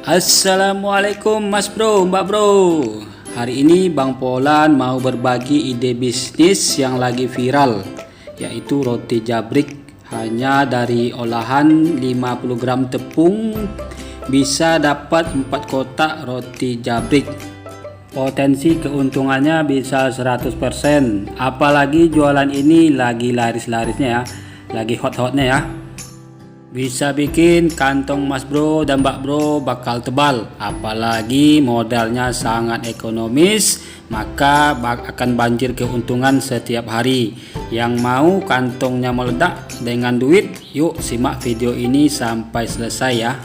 Assalamualaikum Mas Bro, Mbak Bro. Hari ini Bang Polan mau berbagi ide bisnis yang lagi viral, yaitu roti jabrik. Hanya dari olahan 50 gram tepung bisa dapat 4 kotak roti jabrik. Potensi keuntungannya bisa 100%. Apalagi jualan ini lagi laris-larisnya ya, lagi hot-hotnya ya. Bisa bikin kantong Mas Bro dan Mbak Bro bakal tebal, apalagi modalnya sangat ekonomis, maka akan banjir keuntungan setiap hari. Yang mau kantongnya meledak dengan duit, yuk simak video ini sampai selesai ya.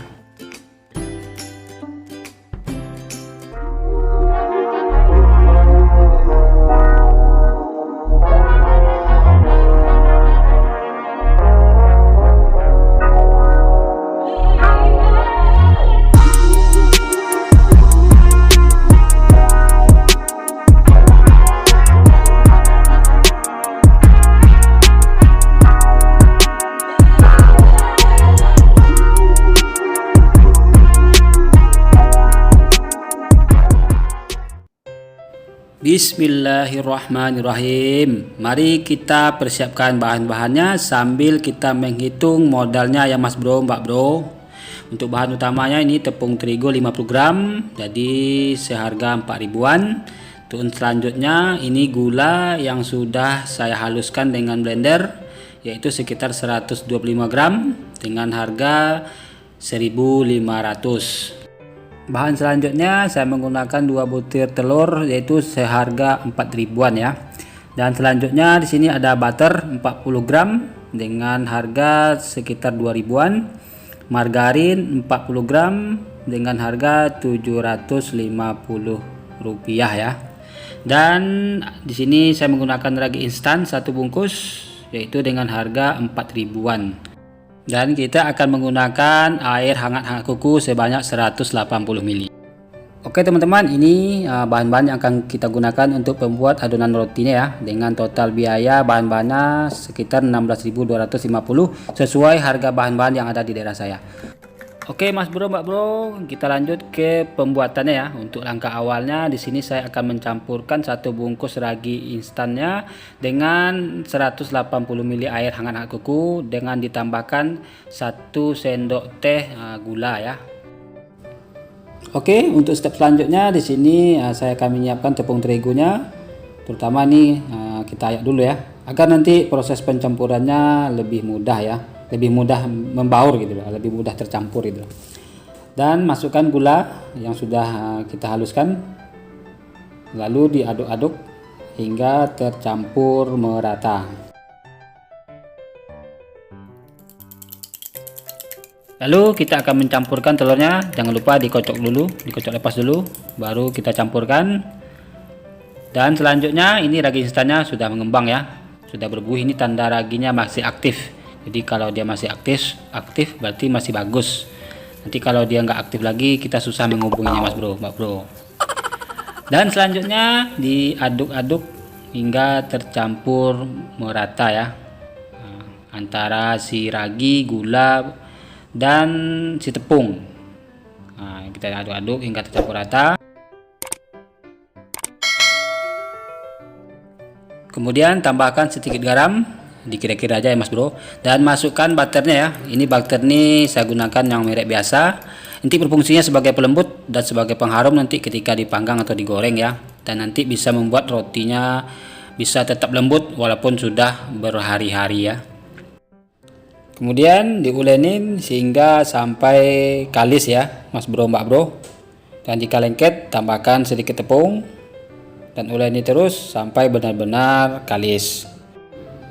Bismillahirrahmanirrahim. Mari kita persiapkan bahan-bahannya sambil kita menghitung modalnya ya Mas Bro, Mbak Bro. Untuk bahan utamanya ini tepung terigu 50 gram, jadi seharga 4 ribuan. Untuk selanjutnya ini gula yang sudah saya haluskan dengan blender, yaitu sekitar 125 gram dengan harga 1.500. Bahan selanjutnya saya menggunakan 2 butir telur, yaitu seharga 4 ribuan ya. Dan selanjutnya di sini ada butter 40 gram dengan harga sekitar 2 ribuan. Margarin 40 gram dengan harga 750 rupiah ya. Dan di sini saya menggunakan ragi instan 1 bungkus, yaitu dengan harga 4 ribuan. Dan kita akan menggunakan air hangat kuku sebanyak 180 ml. Oke teman-teman, ini bahan-bahan yang akan kita gunakan untuk membuat adonan rotinya ya, dengan total biaya bahan-bahannya sekitar 16.250 sesuai harga bahan-bahan yang ada di daerah saya. Oke Mas Bro, Mbak Bro, kita lanjut ke pembuatannya ya. Untuk langkah awalnya di sini saya akan mencampurkan 1 bungkus ragi instannya dengan 180 ml air hangat kuku dengan ditambahkan 1 sendok teh gula ya. Oke, untuk step selanjutnya di sini saya akan menyiapkan tepung terigunya. Terutama ini kita ayak dulu ya, agar nanti proses pencampurannya lebih mudah ya. Lebih mudah membaur gitu loh, lebih mudah tercampur gitu. Dan masukkan gula yang sudah kita haluskan, lalu diaduk-aduk hingga tercampur merata. Lalu kita akan mencampurkan telurnya, jangan lupa dikocok dulu, dikocok lepas dulu, baru kita campurkan. Dan selanjutnya ini ragi instannya sudah mengembang ya, sudah berbuih, ini tanda raginya masih aktif. Jadi kalau dia masih aktif berarti masih bagus. Nanti kalau dia nggak aktif lagi kita susah menghubunginya Mas Bro, Mbak Bro. Dan selanjutnya diaduk-aduk hingga tercampur merata ya, antara si ragi, gula, dan si tepung. Nah, kita aduk-aduk hingga tercampur rata. Kemudian tambahkan sedikit garam, dikira-kira aja ya Mas Bro, dan masukkan butternya ya. Ini butter nih saya gunakan yang merek biasa. Nanti berfungsinya sebagai pelembut dan sebagai pengharum nanti ketika dipanggang atau digoreng ya. Dan nanti bisa membuat rotinya bisa tetap lembut walaupun sudah berhari-hari ya. Kemudian diulenin sehingga sampai kalis ya Mas Bro, Mbak Bro. Dan jika lengket tambahkan sedikit tepung dan uleni terus sampai benar-benar kalis.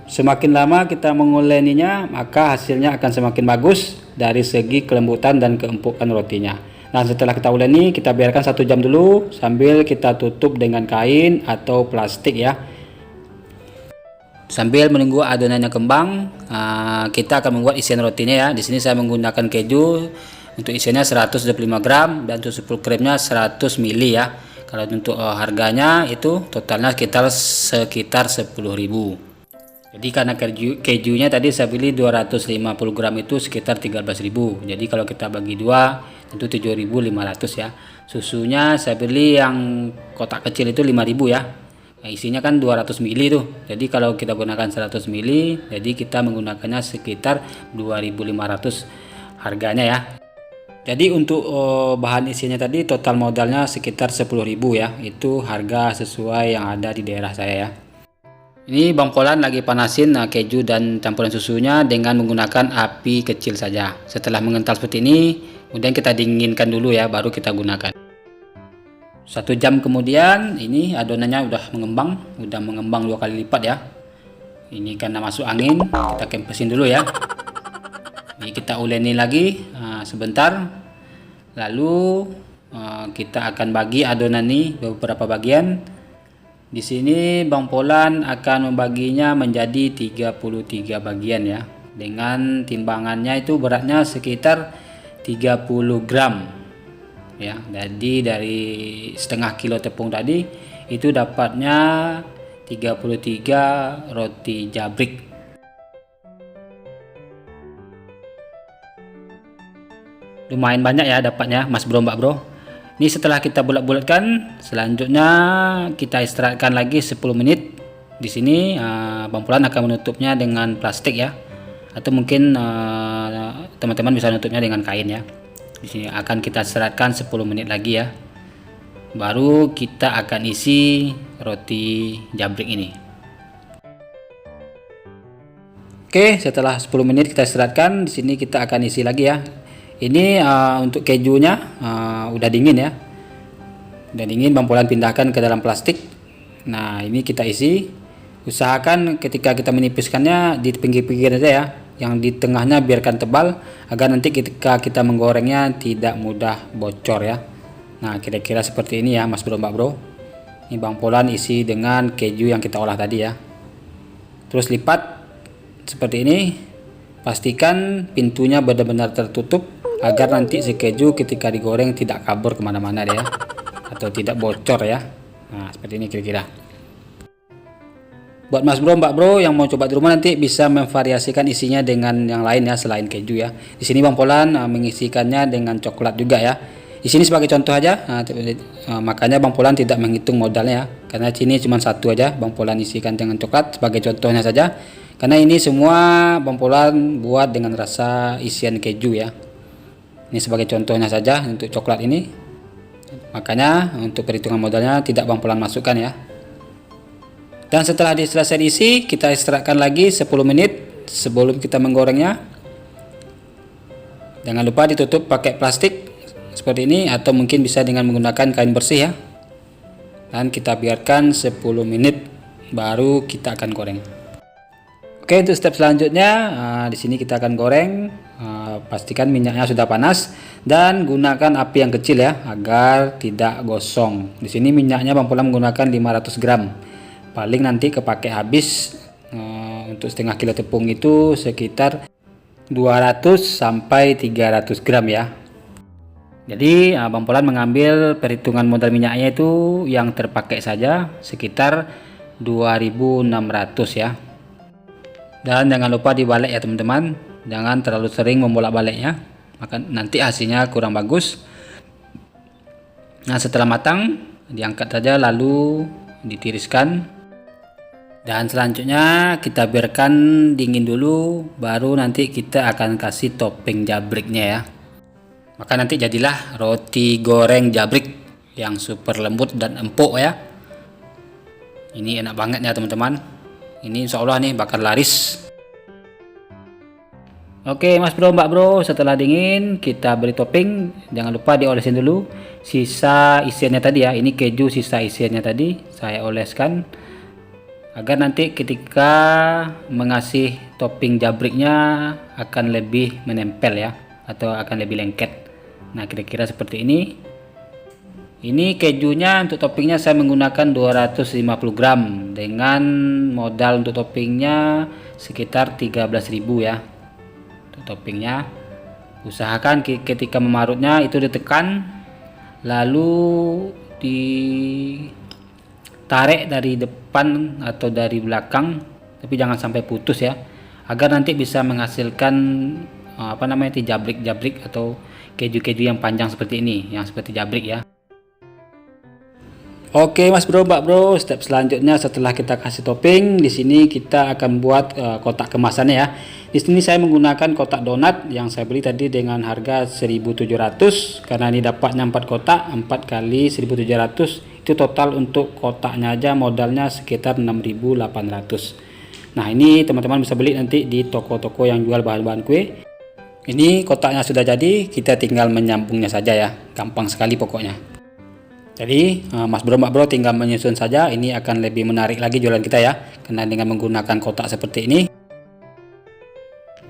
Semakin lama kita menguleninya, maka hasilnya akan semakin bagus dari segi kelembutan dan keempukan rotinya. Nah, setelah kita uleni, kita biarkan 1 jam dulu sambil kita tutup dengan kain atau plastik ya. Sambil menunggu adonannya kembang, kita akan membuat isian rotinya ya. Di sini saya menggunakan keju, untuk isiannya 125 gram dan susu full creamnya 100 ml ya. Kalau untuk harganya itu totalnya sekitar 10.000. Jadi karena kejunya tadi saya pilih 250 gram itu sekitar 13.000. Jadi kalau kita bagi 2 itu 7.500 ya. Susunya saya beli yang kotak kecil itu 5.000 ya. Nah, isinya kan 200 ml tuh. Jadi kalau kita gunakan 100 ml, jadi kita menggunakannya sekitar 2.500 harganya ya. Jadi untuk bahan isinya tadi total modalnya sekitar 10.000 ya. Itu harga sesuai yang ada di daerah saya ya. Ini Bang Polan lagi panasin keju dan campuran susunya dengan menggunakan api kecil saja. Setelah mengental seperti ini, kemudian kita dinginkan dulu ya, baru kita gunakan. 1 jam kemudian ini adonannya udah mengembang 2 kali lipat ya. Ini karena masuk angin, kita kempesin dulu ya. Ini kita uleni lagi sebentar, lalu kita akan bagi adonan ini beberapa bagian. Di sini Bang Polan akan membaginya menjadi 33 bagian ya, dengan timbangannya itu beratnya sekitar 30 gram ya. Jadi dari setengah kilo tepung tadi itu dapatnya 33 roti jabrik. Lumayan banyak ya dapatnya Mas Bro Mbak Bro. Ini setelah kita bulat-bulatkan, selanjutnya kita istirahatkan lagi 10 menit. Di sini Bang Polan akan menutupnya dengan plastik ya, atau mungkin teman-teman bisa menutupnya dengan kain ya. Di sini akan kita istirahatkan 10 menit lagi ya. Baru kita akan isi roti jabrik ini. Oke, setelah 10 menit kita istirahatkan, di sini kita akan isi lagi ya. Ini untuk kejunya udah dingin ya, udah dingin. Bang Polan pindahkan ke dalam plastik. Nah ini kita isi. Usahakan ketika kita menipiskannya di pinggir-pinggir aja ya, yang di tengahnya biarkan tebal agar nanti ketika kita menggorengnya tidak mudah bocor ya. Nah kira-kira seperti ini ya Mas Bro Mbak Bro. Ini Bang Polan isi dengan keju yang kita olah tadi ya. Terus lipat seperti ini. Pastikan pintunya benar-benar tertutup agar nanti si keju ketika digoreng tidak kabur kemana-mana ya, atau tidak bocor ya. Nah seperti ini kira-kira. Buat Mas Bro Mbak Bro yang mau coba di rumah nanti bisa memvariasikan isinya dengan yang lain ya selain keju ya. Di sini Bang Polan mengisikannya dengan coklat juga ya. Di sini sebagai contoh aja. Makanya Bang Polan tidak menghitung modalnya ya, karena sini cuma satu aja Bang Polan isikan dengan coklat sebagai contohnya saja. Karena ini semua Bang Polan buat dengan rasa isian keju ya. Ini sebagai contohnya saja untuk coklat ini. Makanya untuk perhitungan modalnya tidak Bang Polan masukkan ya. Dan setelah selesai diisi, kita istirahatkan lagi 10 menit sebelum kita menggorengnya. Jangan lupa ditutup pakai plastik seperti ini, atau mungkin bisa dengan menggunakan kain bersih ya. Dan kita biarkan 10 menit baru kita akan goreng. Oke, untuk step selanjutnya di sini kita akan goreng. Pastikan minyaknya sudah panas dan gunakan api yang kecil ya agar tidak gosong. Di sini minyaknya Bang Polan menggunakan 500 gram. Paling nanti kepake habis untuk setengah kilo tepung itu sekitar 200 sampai 300 gram ya. Jadi Bang Polan mengambil perhitungan modal minyaknya itu yang terpakai saja sekitar 2.600 ya. Dan jangan lupa dibalik ya teman-teman, jangan terlalu sering membolak-baliknya, maka nanti hasilnya kurang bagus. Nah setelah matang diangkat saja lalu ditiriskan, dan selanjutnya kita biarkan dingin dulu, baru nanti kita akan kasih topping jabriknya ya. Maka nanti jadilah roti goreng jabrik yang super lembut dan empuk ya. Ini enak banget ya teman-teman. Ini insya Allah nih bakal laris. Oke Mas Bro Mbak Bro, setelah dingin kita beri topping. Jangan lupa diolesin dulu sisa isiannya tadi ya. Ini keju sisa isiannya tadi saya oleskan agar nanti ketika mengasih topping jabriknya akan lebih menempel ya, atau akan lebih lengket. Nah kira-kira seperti ini. Ini kejunya untuk toppingnya saya menggunakan 250 gram dengan modal untuk toppingnya sekitar 13.000 ya. Untuk toppingnya usahakan ketika memarutnya itu ditekan lalu ditarik dari depan atau dari belakang, tapi jangan sampai putus ya, agar nanti bisa menghasilkan jabrik-jabrik atau keju-keju yang panjang seperti ini, yang seperti jabrik ya. Oke Mas Bro, Mbak Bro, step selanjutnya setelah kita kasih topping, di sini kita akan buat kotak kemasannya ya. Di sini saya menggunakan kotak donat yang saya beli tadi dengan harga 1.700, karena ini dapatnya 4 kotak, 4 kali 1.700, itu total untuk kotaknya aja modalnya sekitar 6.800. Nah ini teman-teman bisa beli nanti di toko-toko yang jual bahan-bahan kue. Ini kotaknya sudah jadi, kita tinggal menyambungnya saja ya, gampang sekali pokoknya. Jadi Mas Bro, Mbak Bro tinggal menyusun saja, ini akan lebih menarik lagi jualan kita ya, karena dengan menggunakan kotak seperti ini.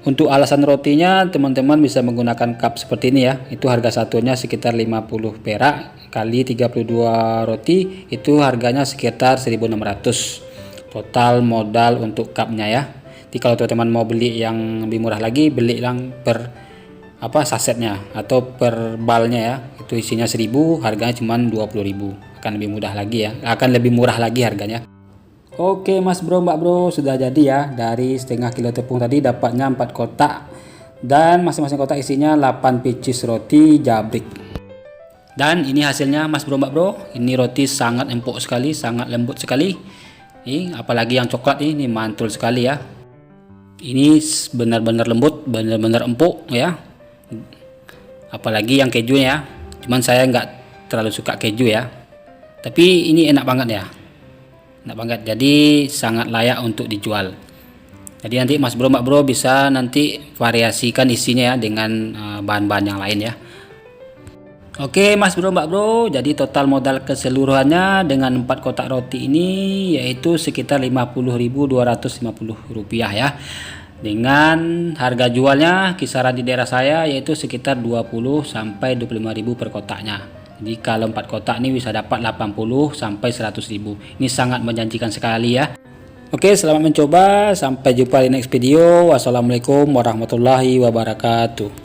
Untuk alasan rotinya teman-teman bisa menggunakan cup seperti ini ya, itu harga satunya sekitar 50 perak kali 32 roti, itu harganya sekitar 1.600 total modal untuk cupnya ya. Jadi kalau teman-teman mau beli yang lebih murah lagi, beli yang per sasetnya atau per balnya ya, itu isinya 1.000, harganya cuma 20.000, akan lebih mudah lagi ya, akan lebih murah lagi harganya. Oke Mas Bro, Mbak Bro, sudah jadi ya, dari setengah kilo tepung tadi dapatnya 4 kotak, dan masing-masing kotak isinya 8 pieces roti jabrik. Dan ini hasilnya Mas Bro, Mbak Bro, ini roti sangat empuk sekali, sangat lembut sekali. Ini apalagi yang coklat ini mantul sekali ya, ini benar-benar lembut, benar-benar empuk ya. Apalagi yang keju ya, cuman saya nggak terlalu suka keju ya, tapi ini enak banget ya, enak banget, jadi sangat layak untuk dijual. Jadi nanti Mas Bro, Mbak Bro bisa nanti variasikan isinya ya dengan bahan-bahan yang lain ya. Oke Mas Bro, Mbak Bro, jadi total modal keseluruhannya dengan 4 kotak roti ini yaitu sekitar Rp50.250 ya, dengan harga jualnya kisaran di daerah saya yaitu sekitar 20 sampai 25.000 per kotaknya. Jadi kalau 4 kotak ini bisa dapat 80 sampai 100.000. Ini sangat menjanjikan sekali ya. Oke, selamat mencoba, sampai jumpa di next video. Wassalamualaikum warahmatullahi wabarakatuh.